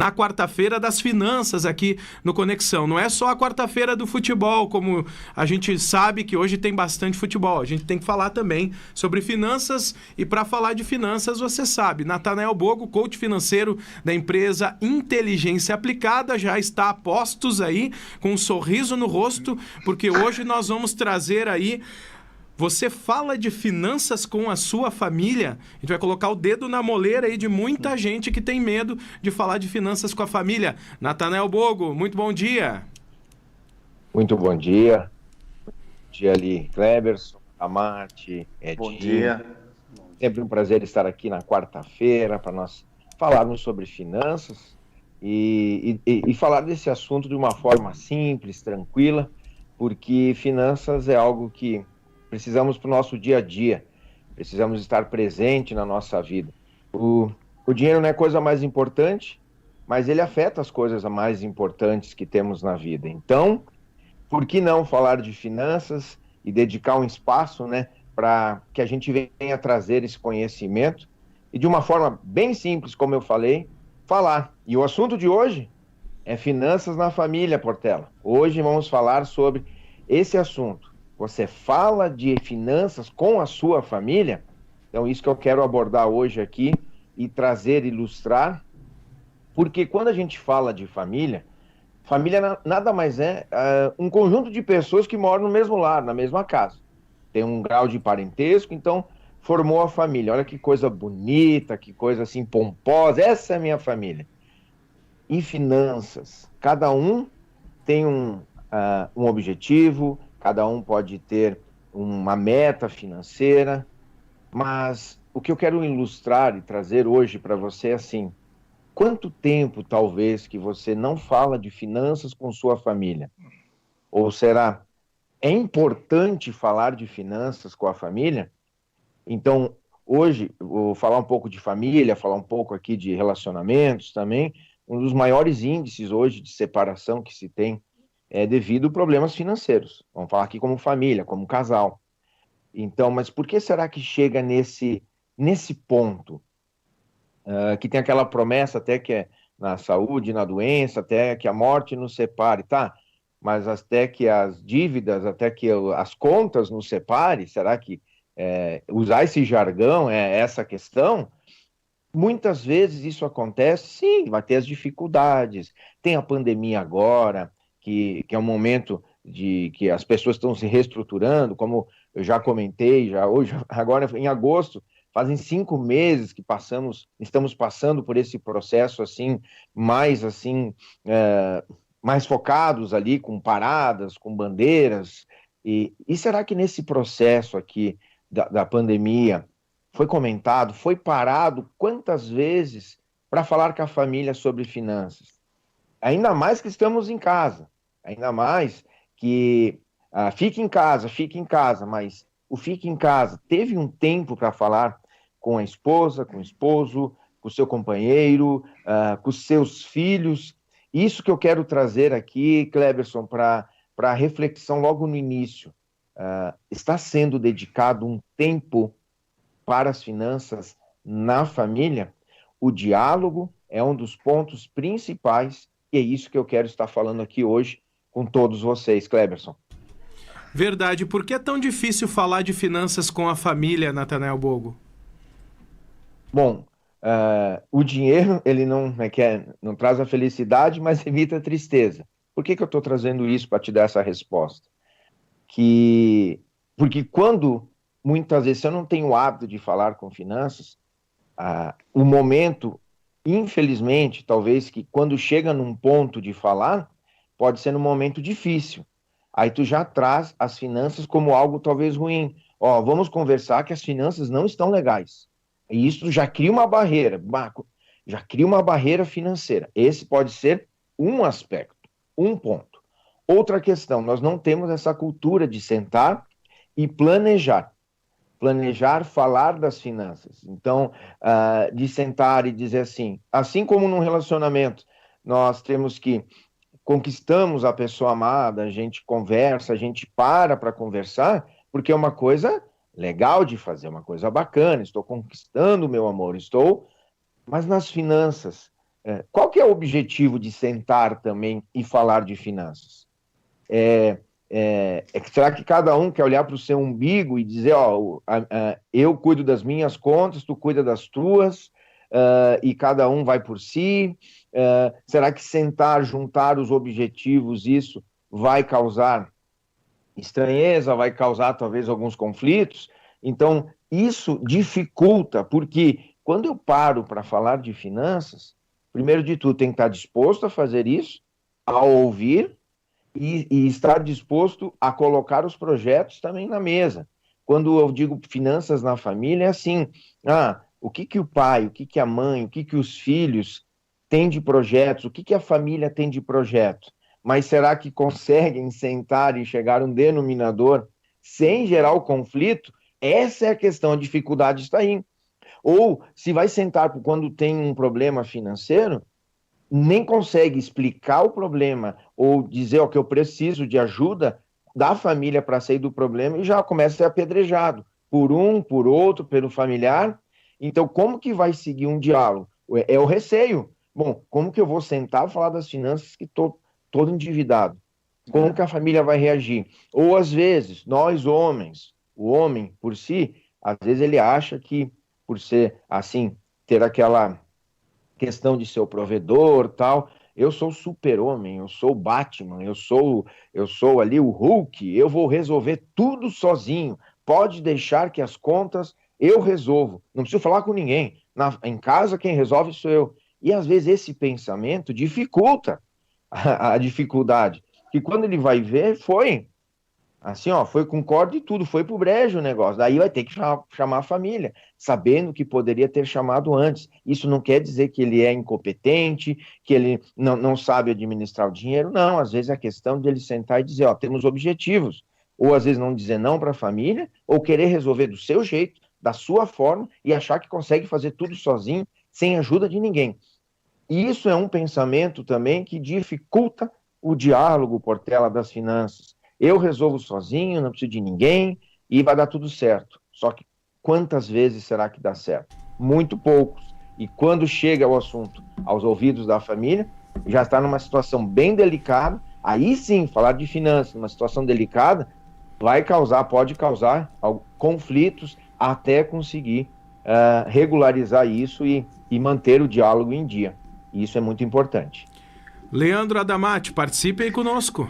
na quarta-feira das finanças aqui no Conexão. Não é só a quarta-feira do futebol, como a gente sabe que hoje tem bastante futebol. A gente tem que falar também sobre finanças, e para falar de finanças, você sabe, Natanael Bogo, coach financeiro da empresa Inteligência Aplicada, já está a postos aí, com um sorriso no rosto, porque hoje nós vamos trazer aí. Você fala de finanças com a sua família? A gente vai colocar o dedo na moleira aí de muita gente que tem medo de falar de finanças com a família. Natanael Bogo, muito bom dia. Muito bom dia. Bom dia ali, Kleberson, Amarte, Edinho. Bom dia. Sempre um prazer estar aqui na quarta-feira para nós falarmos sobre finanças e falar desse assunto de uma forma simples, tranquila, porque finanças é algo que precisamos para o nosso dia a dia, precisamos estar presente na nossa vida. O dinheiro não é a coisa mais importante, mas ele afeta as coisas mais importantes que temos na vida. Então, por que não falar de finanças e dedicar um espaço, né, para que a gente venha trazer esse conhecimento e de uma forma bem simples, como eu falei, falar. E o assunto de hoje é finanças na família, Portela. Hoje vamos falar sobre esse assunto. Você fala de finanças com a sua família? Então, isso que eu quero abordar hoje aqui e trazer, ilustrar, porque quando a gente fala de família, família nada mais é um conjunto de pessoas que moram no mesmo lar, na mesma casa. Tem um grau de parentesco, então formou a família. Olha que coisa bonita, que coisa assim pomposa. Essa é a minha família. Em finanças, cada um tem um objetivo, cada um pode ter uma meta financeira, mas o que eu quero ilustrar e trazer hoje para você é assim: quanto tempo, talvez, que você não fala de finanças com sua família? Ou será, é importante falar de finanças com a família? Então, hoje, vou falar um pouco de família, falar um pouco aqui de relacionamentos também. Um dos maiores índices hoje de separação que se tem é devido a problemas financeiros. Vamos falar aqui como família, como casal. Então, mas por que será que chega nesse ponto? Que tem aquela promessa até que é na saúde, na doença, até que a morte nos separe, tá? Mas até que as dívidas, até que as contas nos separe, será que usar esse jargão é essa questão? Muitas vezes isso acontece, sim, vai ter as dificuldades, tem a pandemia agora, que é um momento de que as pessoas estão se reestruturando, como eu já comentei, agora em agosto, fazem 5 meses que estamos passando por esse processo assim, mais focados ali, com paradas, com bandeiras. E será que nesse processo aqui da pandemia foi comentado, foi parado quantas vezes para falar com a família sobre finanças? Ainda mais que estamos em casa, ainda mais que fique em casa, mas o fique em casa teve um tempo para falar com a esposa, com o esposo, com o seu companheiro, com os seus filhos. Isso que eu quero trazer aqui, Kleberson, para a reflexão logo no início. Está sendo dedicado um tempo para as finanças na família? O diálogo é um dos pontos principais e é isso que eu quero estar falando aqui hoje com todos vocês, Kleberson. Verdade. Por que é tão difícil falar de finanças com a família, Natanael Bogo? Bom, o dinheiro, ele não traz a felicidade, mas evita a tristeza. Por que eu estou trazendo isso para te dar essa resposta? Porque quando, muitas vezes, eu não tenho o hábito de falar com finanças, o momento, infelizmente, talvez que quando chega num ponto de falar, pode ser num momento difícil. Aí tu já traz as finanças como algo talvez ruim. Vamos conversar que as finanças não estão legais. E isso já cria uma barreira, já cria uma barreira financeira. Esse pode ser um aspecto, um ponto. Outra questão, nós não temos essa cultura de sentar e planejar, falar das finanças. Então, de sentar e dizer assim como num relacionamento, nós temos que conquistamos a pessoa amada, a gente conversa, a gente para conversar, porque é uma coisa legal de fazer, uma coisa bacana, estou conquistando o meu amor, mas nas finanças, qual que é o objetivo de sentar também e falar de finanças? Será que cada um quer olhar para o seu umbigo e dizer, eu cuido das minhas contas, tu cuida das tuas, e cada um vai por si? Será que sentar, juntar os objetivos, isso vai causar estranheza, vai causar talvez alguns conflitos? Então, isso dificulta, porque quando eu paro para falar de finanças, primeiro de tudo, tem que estar disposto a fazer isso, a ouvir, e estar disposto a colocar os projetos também na mesa. Quando eu digo finanças na família, é assim, o que o pai, o que a mãe, o que os filhos têm de projetos, o que a família tem de projeto, mas será que conseguem sentar e chegar a um denominador sem gerar o conflito? Essa é a questão, a dificuldade está aí. Ou se vai sentar quando tem um problema financeiro, nem consegue explicar o problema ou dizer que eu preciso de ajuda da família para sair do problema e já começa a ser apedrejado por um, por outro, pelo familiar. Então, como que vai seguir um diálogo? É o receio. Bom, como que eu vou sentar e falar das finanças que estou todo endividado? Como que a família vai reagir? Ou, às vezes, nós homens, o homem por si, às vezes ele acha que, por ser assim, ter aquela questão de ser o provedor, tal, eu sou o super-homem, eu sou o Batman, eu sou ali o Hulk, eu vou resolver tudo sozinho, pode deixar que as contas eu resolvo, não preciso falar com ninguém, em casa quem resolve sou eu. E às vezes esse pensamento dificulta a dificuldade, que quando ele vai ver, foi assim, foi com corda e tudo, foi pro brejo o negócio. Daí vai ter que chamar a família, sabendo que poderia ter chamado antes. Isso não quer dizer que ele é incompetente, que ele não sabe administrar o dinheiro, não. Às vezes é questão de ele sentar e dizer, temos objetivos. Ou às vezes não dizer não para a família, ou querer resolver do seu jeito, da sua forma, e achar que consegue fazer tudo sozinho, sem ajuda de ninguém. E isso é um pensamento também que dificulta o diálogo, Portela, das finanças. Eu resolvo sozinho, não preciso de ninguém e vai dar tudo certo. Só que quantas vezes será que dá certo? Muito poucos. E quando chega o assunto aos ouvidos da família, já está numa situação bem delicada. Aí sim, falar de finanças, numa situação delicada, pode causar conflitos até conseguir regularizar isso e manter o diálogo em dia. E isso é muito importante. Leandro Adamati, participe aí conosco.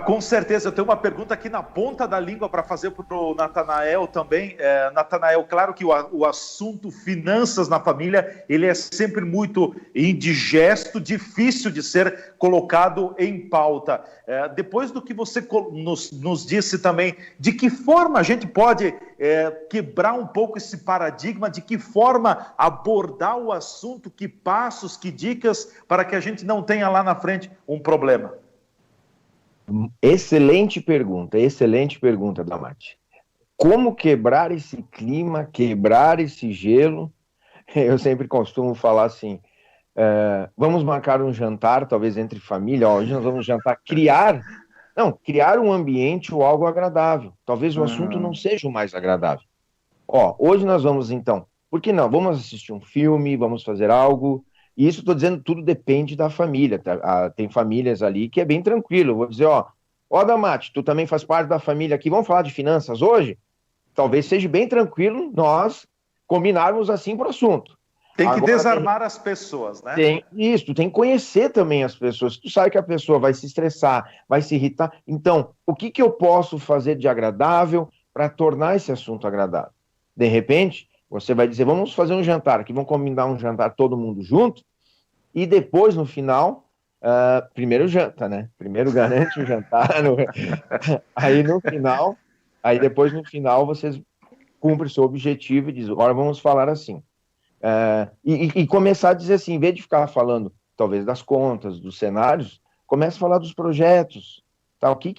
Com certeza, eu tenho uma pergunta aqui na ponta da língua para fazer para o Natanael também. Natanael, claro que o assunto finanças na família, ele é sempre muito indigesto, difícil de ser colocado em pauta. Depois do que você nos disse também, de que forma a gente pode quebrar um pouco esse paradigma, de que forma abordar o assunto, que passos, que dicas, para que a gente não tenha lá na frente um problema? Excelente pergunta, Damati. Como quebrar esse clima, quebrar esse gelo? Eu sempre costumo falar assim, vamos marcar um jantar, talvez entre família, hoje nós vamos jantar, criar um ambiente ou algo agradável. Talvez o assunto não seja o mais agradável. Hoje nós vamos então, por que não? Vamos assistir um filme, vamos fazer algo. E isso, estou dizendo, tudo depende da família. Tem famílias ali que é bem tranquilo. Eu vou dizer, Damati, tu também faz parte da família aqui, vamos falar de finanças hoje? Talvez seja bem tranquilo nós combinarmos assim para o assunto. Tem que desarmar as pessoas, né? Tu tem que conhecer também as pessoas. Tu sabe que a pessoa vai se estressar, vai se irritar. Então, o que eu posso fazer de agradável para tornar esse assunto agradável? De repente, você vai dizer, vamos fazer um jantar aqui, vamos combinar um jantar todo mundo junto, e depois, no final, primeiro janta, né? Primeiro garante o jantar, depois no final vocês cumprem o seu objetivo e dizem, agora vamos falar assim. E começar a dizer assim, em vez de ficar falando, talvez, das contas, dos cenários, comece a falar dos projetos, tá? O que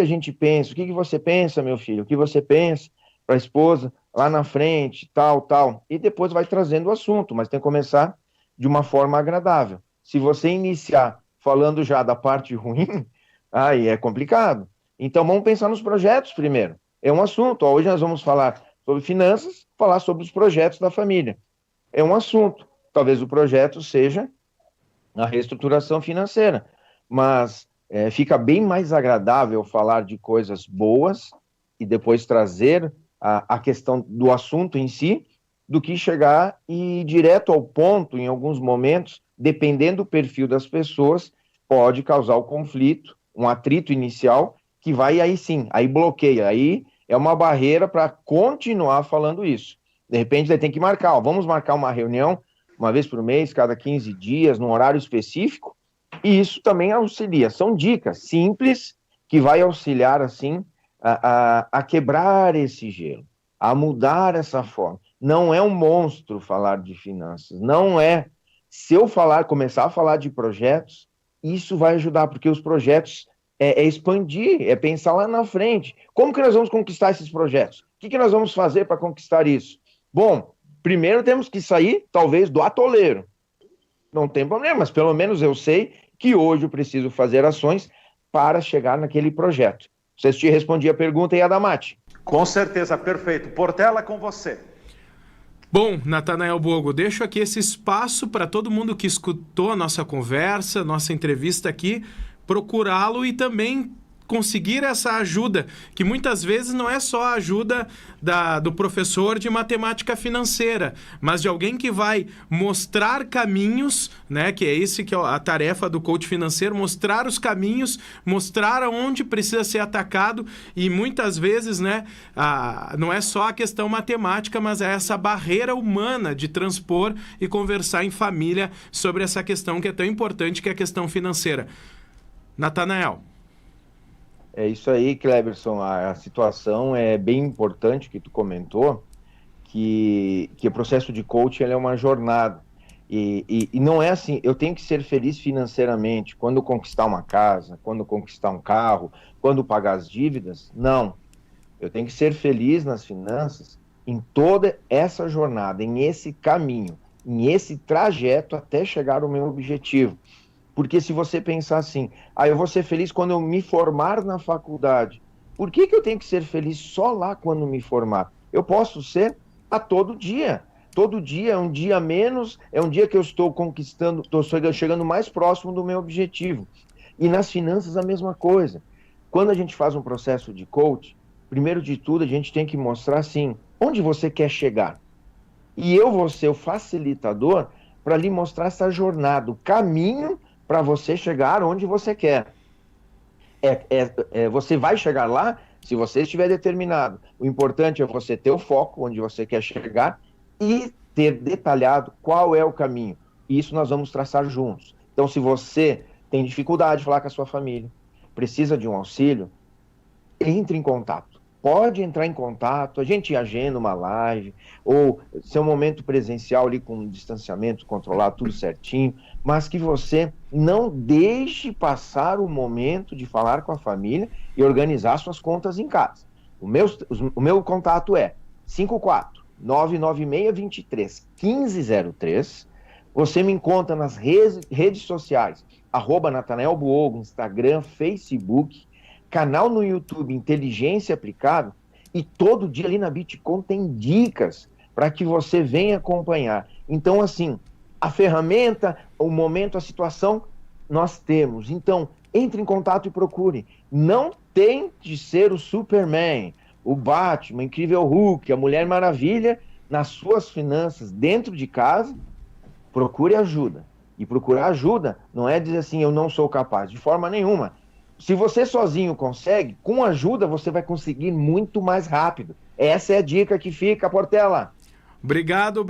a gente pensa, o que você pensa, meu filho, o que você pensa para a esposa, lá na frente, tal, e depois vai trazendo o assunto, mas tem que começar de uma forma agradável. Se você iniciar falando já da parte ruim, aí é complicado. Então vamos pensar nos projetos primeiro. É um assunto, hoje nós vamos falar sobre finanças, falar sobre os projetos da família. É um assunto. talvez o projeto seja a reestruturação financeira. Mas fica bem mais agradável falar de coisas boas e depois trazer a questão do assunto em si, do que chegar e ir direto ao ponto, em alguns momentos, dependendo do perfil das pessoas, pode causar o conflito, um atrito inicial, que vai aí sim, aí bloqueia, aí é uma barreira para continuar falando isso. De repente, ele tem que marcar, vamos marcar uma reunião uma vez por mês, cada 15 dias, num horário específico, e isso também auxilia. São dicas simples que vai auxiliar, assim, a quebrar esse gelo, a mudar essa forma. Não é um monstro falar de finanças, não é. Se eu começar a falar de projetos, isso vai ajudar, porque os projetos é expandir, é pensar lá na frente. Como que nós vamos conquistar esses projetos? O que nós vamos fazer para conquistar isso? Bom, primeiro temos que sair, talvez, do atoleiro. Não tem problema, mas pelo menos eu sei que hoje eu preciso fazer ações para chegar naquele projeto. Vocês te respondi a pergunta, e a Damati? Com certeza, perfeito. Portela, com você. Bom, Natanael Bogo, deixo aqui esse espaço para todo mundo que escutou a nossa conversa, nossa entrevista aqui, procurá-lo e também conseguir essa ajuda, que muitas vezes não é só a ajuda do professor de matemática financeira, mas de alguém que vai mostrar caminhos, né, que é esse que é a tarefa do coach financeiro, mostrar os caminhos, mostrar aonde precisa ser atacado, e muitas vezes, né, não é só a questão matemática, mas é essa barreira humana de transpor e conversar em família sobre essa questão que é tão importante, que é a questão financeira. Natanael. É isso aí, Cleberson, a situação é bem importante que tu comentou, que o processo de coaching é uma jornada, e não é assim, eu tenho que ser feliz financeiramente quando conquistar uma casa, quando conquistar um carro, quando pagar as dívidas, não. Eu tenho que ser feliz nas finanças em toda essa jornada, em esse caminho, em esse trajeto até chegar ao meu objetivo. Porque se você pensar assim, eu vou ser feliz quando eu me formar na faculdade. Por que eu tenho que ser feliz só lá quando me formar? Eu posso ser a todo dia. Todo dia é um dia menos, é um dia que eu estou conquistando, estou chegando mais próximo do meu objetivo. E nas finanças a mesma coisa. Quando a gente faz um processo de coach, primeiro de tudo a gente tem que mostrar assim, onde você quer chegar. E eu vou ser o facilitador para lhe mostrar essa jornada, o caminho para você chegar onde você quer. Você vai chegar lá se você estiver determinado. O importante é você ter o foco onde você quer chegar e ter detalhado qual é o caminho. E isso nós vamos traçar juntos. Então, se você tem dificuldade de falar com a sua família, precisa de um auxílio, entre em contato. Pode entrar em contato, a gente agenda uma live, ou seu momento presencial ali com distanciamento controlado, tudo certinho, mas que você não deixe passar o momento de falar com a família e organizar suas contas em casa. O meu contato é 54-99623-1503. Você me encontra nas redes sociais, @Natanael Bogo, Instagram, Facebook, canal no YouTube Inteligência Aplicada, e todo dia ali na Bitcoin tem dicas para que você venha acompanhar. Então, assim, a ferramenta, o momento, a situação, nós temos. Então, entre em contato e procure. Não tem de ser o Superman, o Batman, o Incrível Hulk, a Mulher Maravilha nas suas finanças dentro de casa. Procure ajuda. E procurar ajuda não é dizer assim, eu não sou capaz, de forma nenhuma. Se você sozinho consegue, com ajuda você vai conseguir muito mais rápido. Essa é a dica que fica, Portela. Obrigado,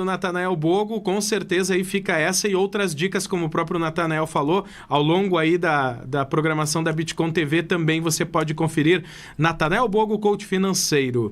Natanael Bogo. Com certeza aí fica essa e outras dicas, como o próprio Natanael falou, ao longo aí da programação da Bitcoin TV também você pode conferir. Natanael Bogo, coach financeiro.